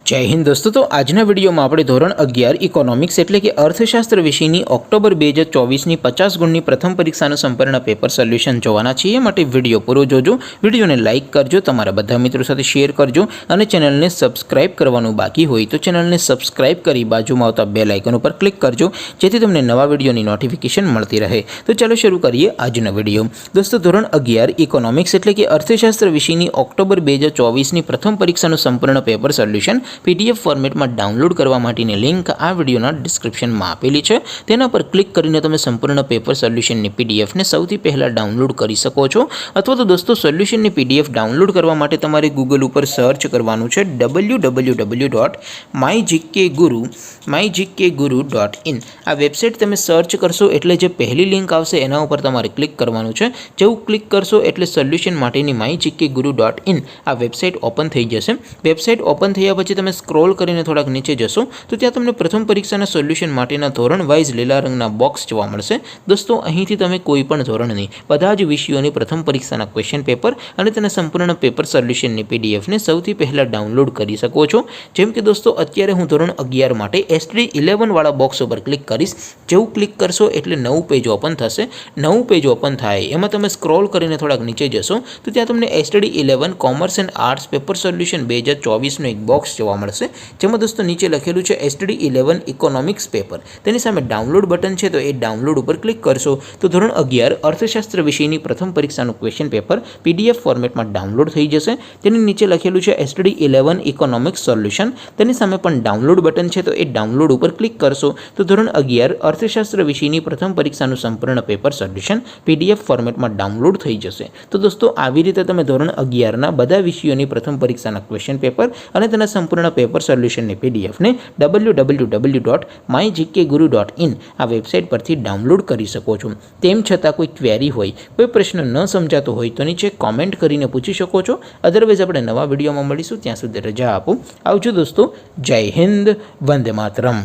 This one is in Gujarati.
જય હિન્દ દોસ્તો। તો આજના વિડીયોમાં આપણે ધોરણ 11 ઇકોનોમિક્સ એટલે કે અર્થશાસ્ત્ર વિષયની ઓક્ટોબર 2024ની 50 ગુણની પ્રથમ પરીક્ષાનું સંપૂર્ણ પેપર સોલ્યુશન જોવાના છીએ। માટે વિડીયો પૂરો જોજો, વિડીયોને લાઇક કરજો, તમારા બધા મિત્રો સાથે શેર કરજો અને ચેનલને સબસ્ક્રાઇબ કરવાનું બાકી હોય તો ચેનલને સબસ્ક્રાઇબ કરી બાજુમાં આવતા બેલ આઇકન ઉપર ક્લિક કરજો, જેથી તમને નવા વિડીયોની નોટિફિકેશન મળતી રહે। તો ચાલો શરૂ કરીએ આજનો વિડીયો। દોસ્તો ધોરણ 11 ઇકોનોમિક્સ એટલે કે અર્થશાસ્ત્ર વિષયની ઓક્ટોબર 2024ની પ્રથમ પરીક્ષાનું સંપૂર્ણ પેપર સોલ્યુશન PDF ફોર્મેટમાં ડાઉનલોડ કરવા માટેની લિંક આ વિડીયોના ડિસ્ક્રિપ્શનમાં આપેલી છે। તેના પર ક્લિક કરીને તમે સંપૂર્ણ પેપર સોલ્યુશનની PDFને સૌથી પહેલાં ડાઉનલોડ કરી શકો છો। અથવા તો દોસ્તો સોલ્યુશનની PDF ડાઉનલોડ કરવા માટે તમારે ગૂગલ ઉપર સર્ચ કરવાનું છે www.mygkguru.in। આ વેબસાઇટ તમે સર્ચ કરશો એટલે જે પહેલી લિંક આવશે એના ઉપર તમારે ક્લિક કરવાનું છે। જેવું ક્લિક કરશો એટલે સોલ્યુશન માટેની mygkguru.in આ વેબસાઇટ ઓપન થઈ જશે। વેબસાઇટ ઓપન થયા પછી તમે સ્ક્રોલ કરીને થોડાક નીચે જશો તો ત્યાં તમને પ્રથમ પરીક્ષાના સોલ્યુશન માટેના ધોરણ વાઇઝ લીલા રંગના બોક્સ જોવા મળશે। દોસ્તો અહીંથી તમે કોઈ પણ ધોરણની બધા જ વિષયોની પ્રથમ પરીક્ષાના ક્વેશ્ચન પેપર અને તેના સંપૂર્ણ પેપર સોલ્યુશનની PDFને સૌથી પહેલાં ડાઉનલોડ કરી શકો છો। જેમ કે દોસ્તો અત્યારે હું ધોરણ 11 માટે STD11 વાળા બોક્સ ઉપર ક્લિક કરીશ। જેવું ક્લિક કરશો એટલે નવું પેજ ઓપન થશે। નવું પેજ ઓપન થાય એમાં તમે સ્ક્રોલ કરીને થોડાક નીચે જશો તો ત્યાં તમને STD11 commerce and arts paper solution 2024નું એક બોક્સ જોવા મળશે, જેમાં દોસ્તો નીચે લખેલું છે STD11 ઇકોનોમિક્સ પેપર। તેની સામે ડાઉનલોડ બટન છે તો એ ડાઉનલોડ ઉપર ક્લિક કરશો તો ધોરણ 11 અર્થશાસ્ત્ર વિષયની પ્રથમ પરીક્ષાનું ક્વેશ્ચન પેપર PDF ફોર્મેટમાં ડાઉનલોડ થઈ જશે। તેની નીચે લખેલું છે STD11 ઇકોનોમિક્સ સોલ્યુશન। તેની સામે પણ ડાઉનલોડ બટન છે તો એ ડાઉનલોડ ઉપર ક્લિક કરશો તો ધોરણ 11 અર્થશાસ્ત્ર વિષયની પ્રથમ પરીક્ષાનું સંપૂર્ણ પેપર સોલ્યુશન PDF ફોર્મેટમાં ડાઉનલોડ થઈ જશે। તો દોસ્તો આવી રીતે તમે ધોરણ 11ના બધા વિષયોની પ્રથમ પરીક્ષાના ક્વેશ્ચન પેપર અને તેના સંપૂર્ણ પેપર સોલ્યુશનની PDFને www.mygkguru.in આ વેબસાઇટ પરથી ડાઉનલોડ કરી શકો છો। તેમ છતાં કોઈ ક્વેરી હોય, કોઈ પ્રશ્ન ન સમજાતો હોય તો નીચે કોમેન્ટ કરીને પૂછી શકો છો। અધરવાઇઝ આપણે નવા વિડીયોમાં મળીશું, ત્યાં સુધી રજા આપો। આવજો દોસ્તો, જય હિન્દ, વંદે માતરમ।